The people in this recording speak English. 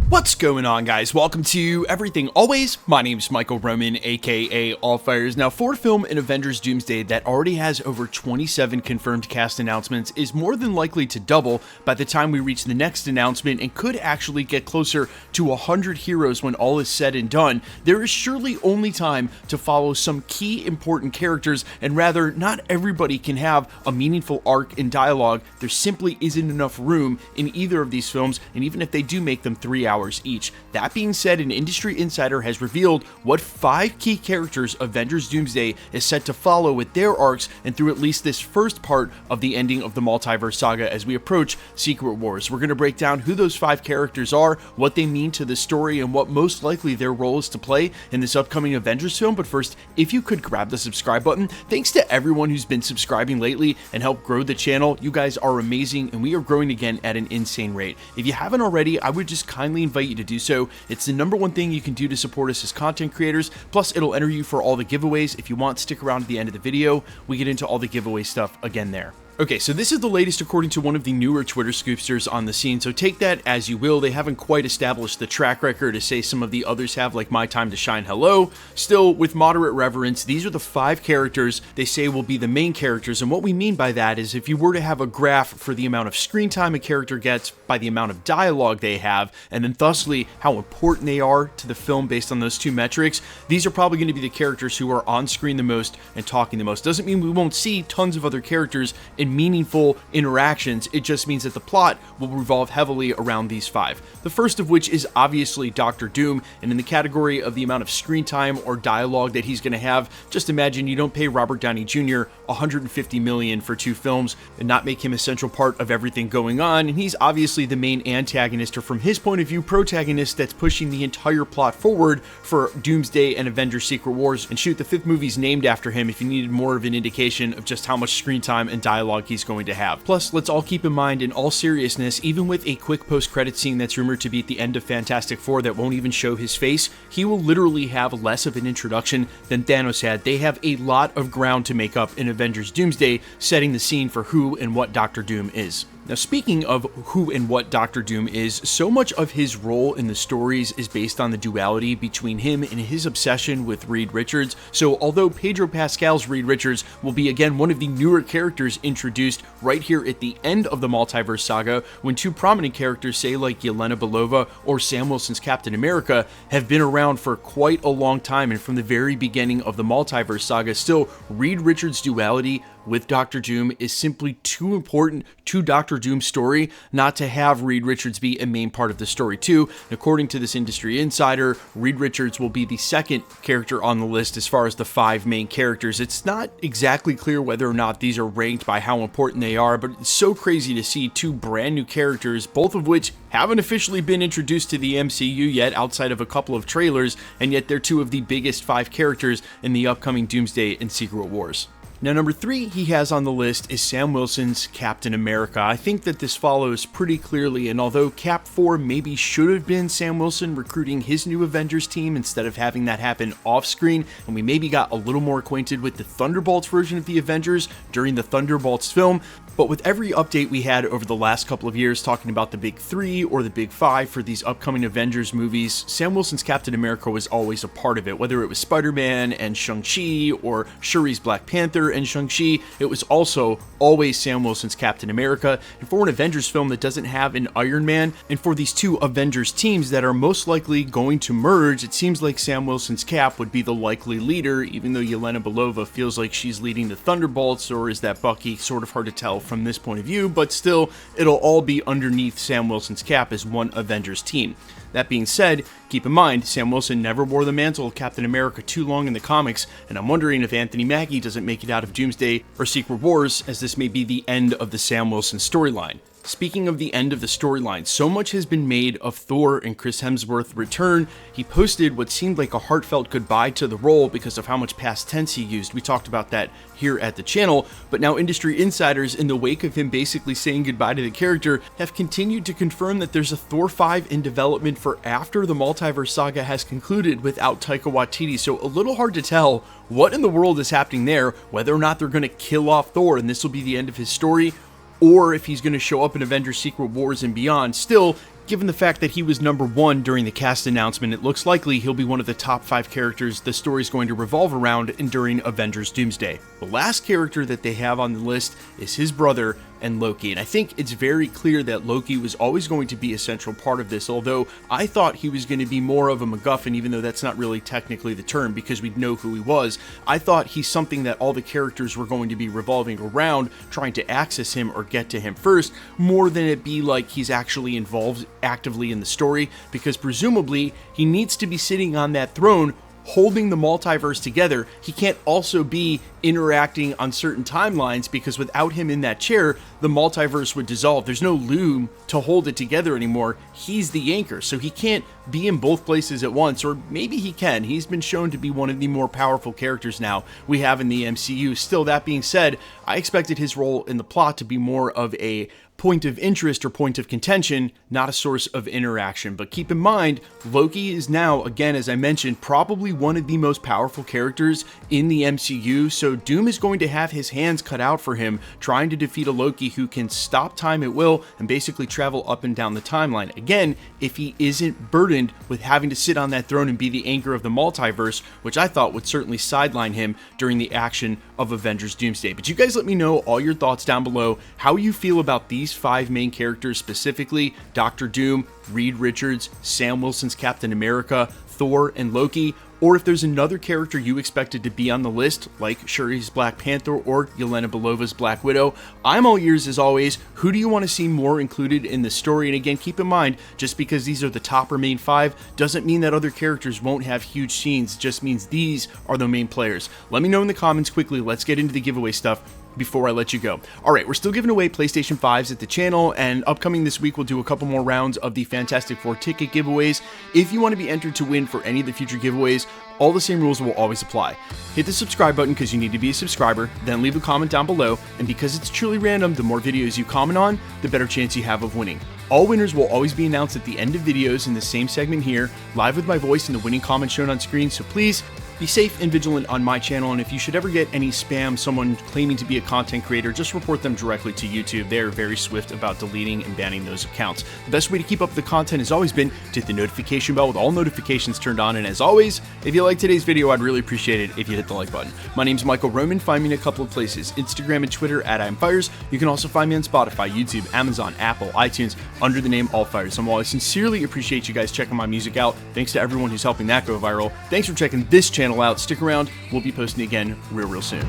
What's going on, guys? Welcome to Everything Always. My name is Michael Roman, aka Allfires. Now, for a film in Avengers Doomsday that already has over 27 confirmed cast announcements is more than likely to double by the time we reach the next announcement and could actually get closer to 100 heroes when all is said and done. There is surely only time to follow some key important characters, and rather, not everybody can have a meaningful arc in dialogue. There simply isn't enough room in either of these films, and even if they do make them 3 hours each. That being said, an industry insider has revealed what 5 key characters Avengers Doomsday is set to follow with their arcs and through at least this first part of the ending of the Multiverse Saga as we approach Secret Wars. We're going to break down who those 5 characters are, what they mean to the story, and what most likely their role is to play in this upcoming Avengers film. But first, if you could grab the subscribe button. Thanks to everyone who's been subscribing lately and helped grow the channel. You guys are amazing, and we are growing again at an insane rate. If you haven't already, I would just kindly invite you to do so. It's the #1 thing you can do to support us as content creators. Plus, it'll enter you for all the giveaways. If you want, stick around to the end of the video. We get into all the giveaway stuff again there. Okay, so this is the latest according to one of the newer Twitter scoopsters on the scene, so take that as you will. They haven't quite established the track record as say some of the others have, like My Time to Shine Hello. Still, with moderate reverence, these are the 5 characters they say will be the main characters, and what we mean by that is if you were to have a graph for the amount of screen time a character gets by the amount of dialogue they have, and then thusly how important they are to the film based on those 2 metrics, these are probably going to be the characters who are on screen the most and talking the most. Doesn't mean we won't see tons of other characters in meaningful interactions. It just means that the plot will revolve heavily around these 5. The first of which is obviously Dr. Doom, and in the category of the amount of screen time or dialogue that he's going to have, just imagine you don't pay Robert Downey Jr. $150 million for 2 films and not make him a central part of everything going on, and he's obviously the main antagonist, or from his point of view, protagonist that's pushing the entire plot forward for Doomsday and Avengers Secret Wars. And shoot, the 5th movie's named after him if you needed more of an indication of just how much screen time and dialogue he's going to have. Plus, let's all keep in mind, in all seriousness, even with a quick post-credit scene that's rumored to be at the end of Fantastic Four that won't even show his face, he will literally have less of an introduction than Thanos had. They have a lot of ground to make up in Avengers Doomsday, setting the scene for who and what Dr. Doom is. Now, speaking of who and what Dr. Doom is, so much of his role in the stories is based on the duality between him and his obsession with Reed Richards. So although Pedro Pascal's Reed Richards will be again one of the newer characters introduced right here at the end of the Multiverse Saga, when 2 prominent characters, say like Yelena Belova or Sam Wilson's Captain America, have been around for quite a long time and from the very beginning of the Multiverse Saga, still Reed Richards' duality with Dr. Doom is simply too important to Dr. Doom's story not to have Reed Richards be a main part of the story too. And according to this industry insider, Reed Richards will be the 2nd character on the list as far as the 5 main characters. It's not exactly clear whether or not these are ranked by how important they are, but it's so crazy to see 2 brand new characters, both of which haven't officially been introduced to the MCU yet outside of a couple of trailers, and yet they're 2 of the biggest 5 characters in the upcoming Doomsday and Secret Wars. Now, number 3 he has on the list is Sam Wilson's Captain America. I think that this follows pretty clearly, and although Cap 4 maybe should have been Sam Wilson recruiting his new Avengers team instead of having that happen off-screen, and we maybe got a little more acquainted with the Thunderbolts version of the Avengers during the Thunderbolts film, but with every update we had over the last couple of years talking about the big 3 or the big 5 for these upcoming Avengers movies, Sam Wilson's Captain America was always a part of it, whether it was Spider-Man and Shang-Chi or Shuri's Black Panther and Shang-Chi. It was also always Sam Wilson's Captain America. And for an Avengers film that doesn't have an Iron Man, and for these 2 Avengers teams that are most likely going to merge, it seems like Sam Wilson's Cap would be the likely leader, even though Yelena Belova feels like she's leading the Thunderbolts, or is that Bucky? Sort of hard to tell from this point of view, but still, it'll all be underneath Sam Wilson's Cap as one Avengers team. That being said, keep in mind, Sam Wilson never wore the mantle of Captain America too long in the comics, and I'm wondering if Anthony Mackie doesn't make it out of Doomsday or Secret Wars, as this may be the end of the Sam Wilson storyline. Speaking of the end of the storyline, so much has been made of Thor and Chris Hemsworth's return. He posted what seemed like a heartfelt goodbye to the role because of how much past tense he used. We talked about that here at the channel, but now industry insiders, in the wake of him basically saying goodbye to the character, have continued to confirm that there's a Thor 5 in development for after the Multiverse Saga has concluded without Taika Waititi, so a little hard to tell what in the world is happening there, whether or not they're going to kill off Thor and this will be the end of his story, or if he's going to show up in Avengers Secret Wars and beyond. Still, Given the fact that he was number 1 during the cast announcement, it looks likely he'll be one of the top 5 characters the story's going to revolve around during Avengers Doomsday. The last character that they have on the list is his brother and Loki, and I think it's very clear that Loki was always going to be a central part of this, although I thought he was going to be more of a MacGuffin, even though that's not really technically the term because we'd know who he was. I thought he's something that all the characters were going to be revolving around, trying to access him or get to him first, more than it be like he's actually involved actively in the story, because presumably he needs to be sitting on that throne holding the multiverse together. He can't also be interacting on certain timelines, because without him in that chair, the multiverse would dissolve. There's no loom to hold it together anymore. He's the anchor, so he can't be in both places at once, or maybe he can. He's been shown to be one of the more powerful characters now we have in the MCU. Still, that being said, I expected his role in the plot to be more of a point of interest or point of contention, not a source of interaction. But keep in mind, Loki is now, again, as I mentioned, probably one of the most powerful characters in the MCU, so Doom is going to have his hands cut out for him trying to defeat a Loki who can stop time at will and basically travel up and down the timeline. Again, if he isn't burdened with having to sit on that throne and be the anchor of the multiverse, which I thought would certainly sideline him during the action of Avengers Doomsday. But you guys let me know all your thoughts down below, how you feel about these 5 main characters, specifically Doctor Doom, Reed Richards, Sam Wilson's Captain America, Thor, and Loki, or if there's another character you expected to be on the list, like Shuri's Black Panther or Yelena Belova's Black Widow. I'm all ears as always. Who do you want to see more included in the story? And again, keep in mind, just because these are the top or main 5 doesn't mean that other characters won't have huge scenes. It just means these are the main players. Let me know in the comments quickly. Let's get into the giveaway stuff before I let you go. Alright, we're still giving away PlayStation 5s at the channel, and upcoming this week we'll do a couple more rounds of the Fantastic Four ticket giveaways. If you want to be entered to win for any of the future giveaways, all the same rules will always apply. Hit the subscribe button because you need to be a subscriber, then leave a comment down below, and because it's truly random, the more videos you comment on, the better chance you have of winning. All winners will always be announced at the end of videos in the same segment here, live with my voice and the winning comment shown on screen, so please be safe and vigilant on my channel, and if you should ever get any spam, someone claiming to be a content creator, just report them directly to YouTube. They are very swift about deleting and banning those accounts. The best way to keep up the content has always been to hit the notification bell with all notifications turned on, and as always, if you like today's video, I'd really appreciate it if you hit the like button. My name's Michael Roman. Find me in a couple of places, Instagram and Twitter at I'mFires. You can also find me on Spotify, YouTube, Amazon, Apple, iTunes, under the name Allfires. I sincerely appreciate you guys checking my music out. Thanks to everyone who's helping that go viral. Thanks for checking this channel out. Stick around. We'll be posting again real soon.